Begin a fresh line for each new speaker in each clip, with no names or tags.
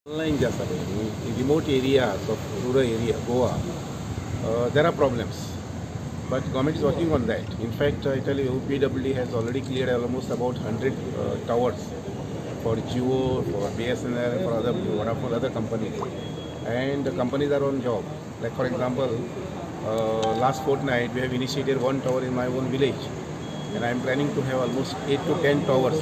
Online just in remote areas of rural area, Goa, there are problems. But government is working on that. In fact, I tell you, PWD has already cleared almost about 100 towers for Jio, for BSNL, for other companies. And the companies are on job. Like for example, last fortnight we have initiated one tower in my own village. And I am planning to have almost 8 to 10 towers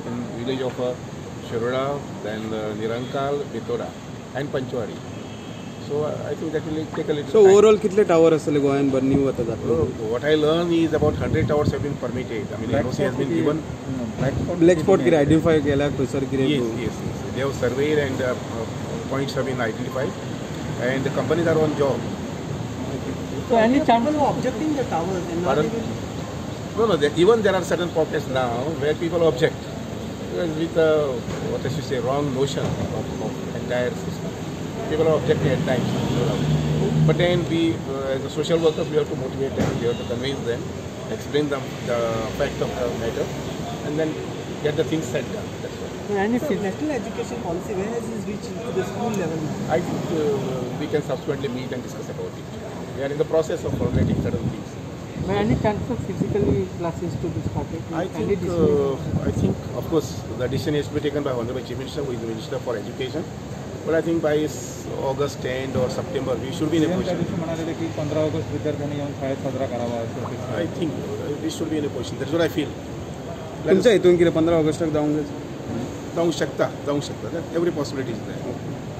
in village of Shiroda, then Nirankal, Bitoda and Panchwari. So I think that will take a little
So
time.
overall कितने tower असले Goyan बन्नी हुआ था जाते?
What I learned is about 100 towers have been permitted. I mean, NOC has been given.
Black spot की identify केला pressure की
Yes. They have surveyed and points have been identified, and the companies are on job.
So any chance
of objecting the towers and not even...
No. Even there are certain pockets now where people object with what I should say, wrong notion of entire system. People are objecting at times. But then we, as social workers, we have to motivate them, we have to convince them, explain them the fact of the matter, and then get the things set down. That's all.
So national education policy, where has this reached to the school level now?
I think we can subsequently meet and discuss about it. We are in the process of formulating certain things.
any chance of physically classes to be started?
I think, of course, the decision is to be taken by Honorable Chief Minister, who is the Minister for Education. But I think by August 10 or September, we should be in a position. I think we should be in a position. That's what I feel.
तुमच्या इथून की 15 August तक जाऊंगे
जाऊ शकता. Every possibility is there.